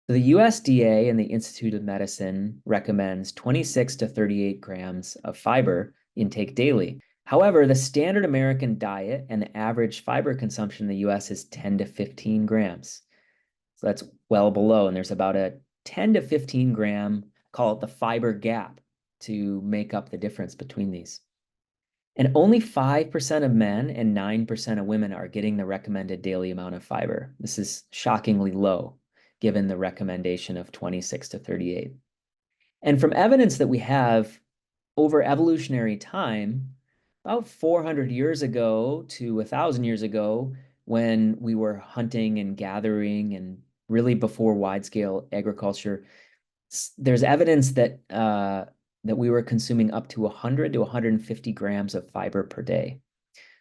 The USDA and the Institute of Medicine recommends 26 to 38 grams of fiber intake daily. However, the standard American diet and the average fiber consumption in the US is 10 to 15 grams. So that's well below. And there's about a 10 to 15 gram, call it the fiber gap, to make up the difference between these. And only 5% of men and 9% of women are getting the recommended daily amount of fiber. This is shockingly low, given the recommendation of 26 to 38. And from evidence that we have over evolutionary time, about 400 years ago to 1,000 years ago, when we were hunting and gathering and really before wide-scale agriculture, there's evidence that that we were consuming up to 100 to 150 grams of fiber per day.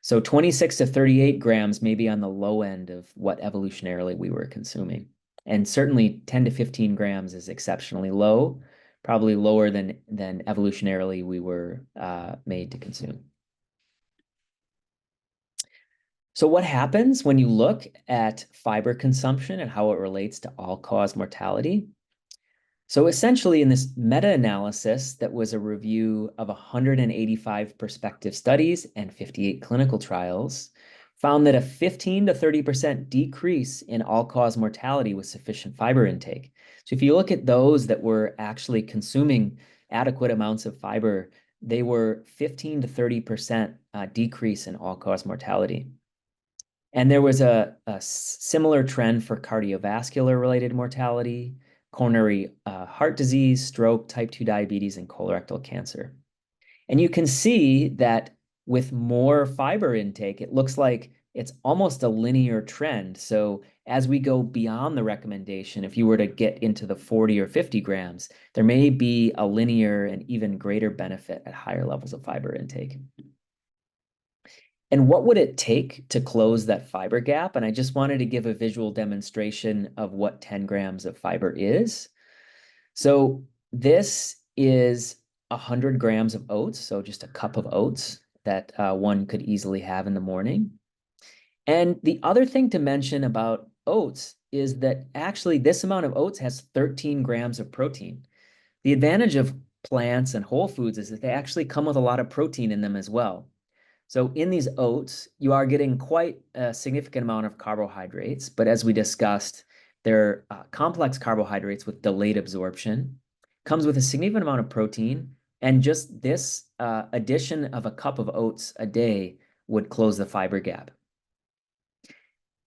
So 26 to 38 grams may be on the low end of what evolutionarily we were consuming. And certainly 10 to 15 grams is exceptionally low, probably lower than evolutionarily we were made to consume. So what happens when you look at fiber consumption and how it relates to all-cause mortality? So essentially, in this meta-analysis that was a review of 185 prospective studies and 58 clinical trials, found that a 15 to 30% decrease in all-cause mortality with sufficient fiber intake. So if you look at those that were actually consuming adequate amounts of fiber, they were 15 to 30% decrease in all-cause mortality. And there was a similar trend for cardiovascular-related mortality, coronary heart disease, stroke, type 2 diabetes, and colorectal cancer. And you can see that with more fiber intake, it looks like it's almost a linear trend. So as we go beyond the recommendation, if you were to get into the 40 or 50 grams, there may be a linear and even greater benefit at higher levels of fiber intake. And what would it take to close that fiber gap? And I just wanted to give a visual demonstration of what 10 grams of fiber is. So this is 100 grams of oats, so just a cup of oats that one could easily have in the morning. And the other thing to mention about oats is that actually this amount of oats has 13 grams of protein. The advantage of plants and whole foods is that they actually come with a lot of protein in them as well. So in these oats, you are getting quite a significant amount of carbohydrates, but as we discussed, they're complex carbohydrates with delayed absorption, comes with a significant amount of protein, and just this addition of a cup of oats a day would close the fiber gap.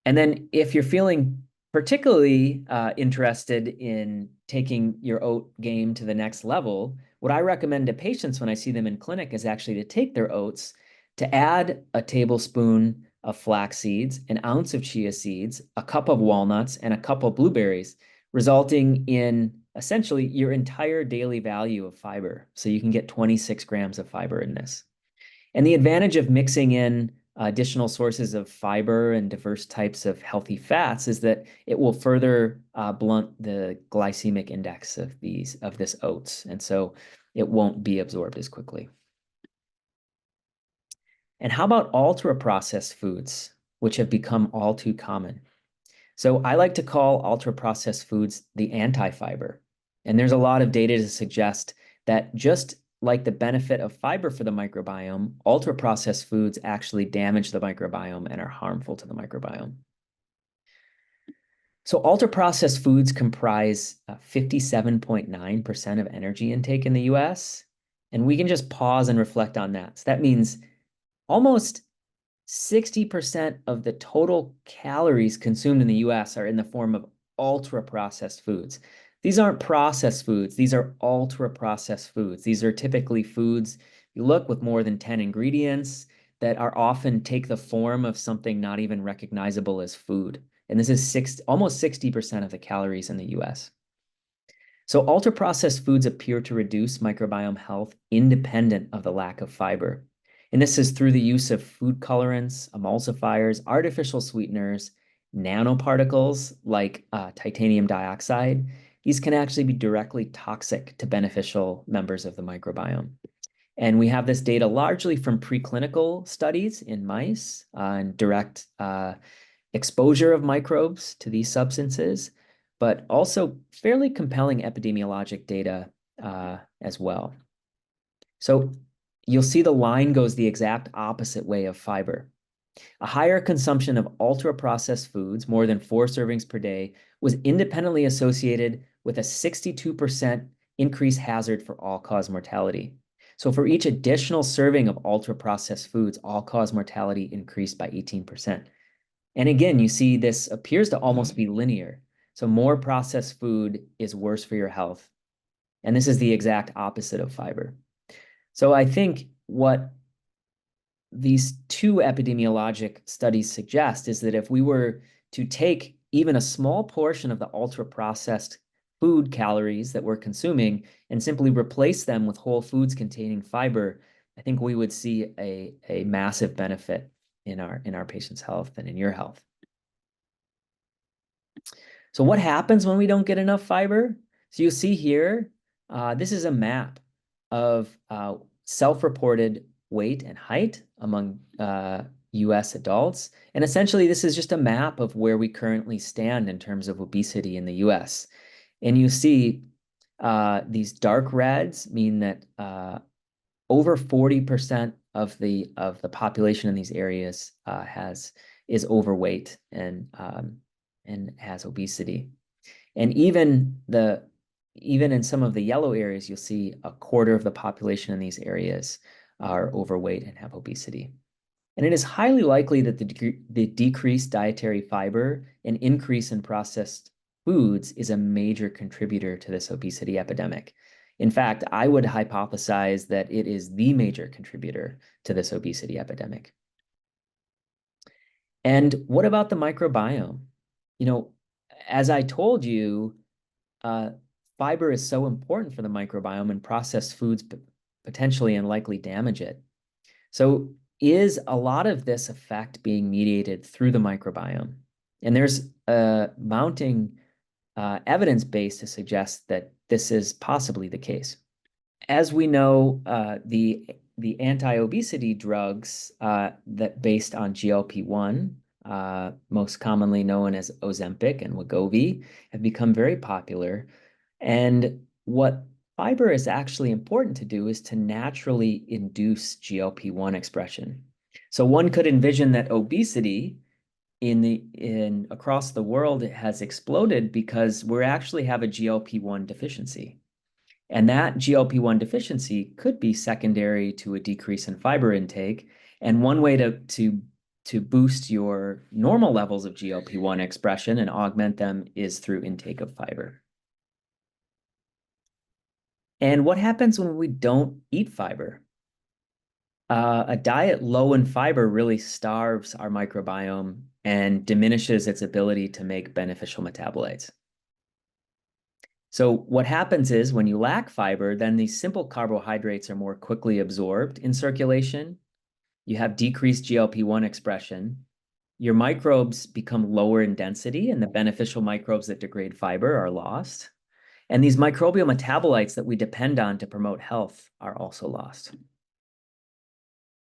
And then if you're feeling particularly interested in taking your oat game to the next level, what I recommend to patients when I see them in clinic is actually to take their oats, to add a tablespoon of flax seeds, an ounce of chia seeds, a cup of walnuts, and a cup of blueberries, resulting in essentially your entire daily value of fiber. So you can get 26 grams of fiber in this. And the advantage of mixing in additional sources of fiber and diverse types of healthy fats is that it will further blunt the glycemic index of this oats. And so it won't be absorbed as quickly. And how about ultra-processed foods, which have become all too common? So I like to call ultra-processed foods the anti-fiber. And there's a lot of data to suggest that just like the benefit of fiber for the microbiome, ultra-processed foods actually damage the microbiome and are harmful to the microbiome. So ultra-processed foods comprise 57.9% of energy intake in the US. And we can just pause and reflect on that. So that means almost 60% of the total calories consumed in the US are in the form of ultra-processed foods. These aren't processed foods. These are ultra-processed foods. These are typically foods, you look, with more than 10 ingredients that are often take the form of something not even recognizable as food. And this is almost 60% of the calories in the US. So ultra-processed foods appear to reduce microbiome health independent of the lack of fiber. And this is through the use of food colorants, emulsifiers, artificial sweeteners, nanoparticles like titanium dioxide. These can actually be directly toxic to beneficial members of the microbiome. And we have this data largely from preclinical studies in mice and direct exposure of microbes to these substances. but also fairly compelling epidemiologic data as well. So you'll see the line goes the exact opposite way of fiber. A higher consumption of ultra-processed foods, more than 4 servings per day, was independently associated with a 62% increased hazard for all-cause mortality. So for each additional serving of ultra-processed foods, all-cause mortality increased by 18%. And again, you see this appears to almost be linear. So more processed food is worse for your health. And this is the exact opposite of fiber. So I think what these two epidemiologic studies suggest is that if we were to take even a small portion of the ultra-processed food calories that we're consuming and simply replace them with whole foods containing fiber, I think we would see a massive benefit in our patients' health and in your health. So what happens when we don't get enough fiber? So you see here, this is a map of self-reported weight and height among US adults. And essentially, this is just a map of where we currently stand in terms of obesity in the US. And you see these dark reds mean that over 40% of the population in these areas is overweight and has obesity. And even in some of the yellow areas, you'll see a quarter of the population in these areas are overweight and have obesity. And it is highly likely that the decreased dietary fiber and increase in processed foods is a major contributor to this obesity epidemic. In fact, I would hypothesize that it is the major contributor to this obesity epidemic. And what about the microbiome? You know, as I told you, fiber is so important for the microbiome, and processed foods potentially and likely damage it. So is a lot of this effect being mediated through the microbiome? And there's a mounting evidence base to suggest that this is possibly the case. As we know, the anti-obesity drugs that based on GLP-1, most commonly known as Ozempic and Wegovy, have become very popular. And what fiber is actually important to do is to naturally induce GLP-1 expression. So one could envision that obesity across the world has exploded because we actually have a GLP-1 deficiency. And that GLP-1 deficiency could be secondary to a decrease in fiber intake. And one way to boost your normal levels of GLP-1 expression and augment them is through intake of fiber. And what happens when we don't eat fiber? A diet low in fiber really starves our microbiome and diminishes its ability to make beneficial metabolites. So what happens is when you lack fiber, then these simple carbohydrates are more quickly absorbed in circulation. You have decreased GLP-1 expression. Your microbes become lower in density, and the beneficial microbes that degrade fiber are lost. And these microbial metabolites that we depend on to promote health are also lost.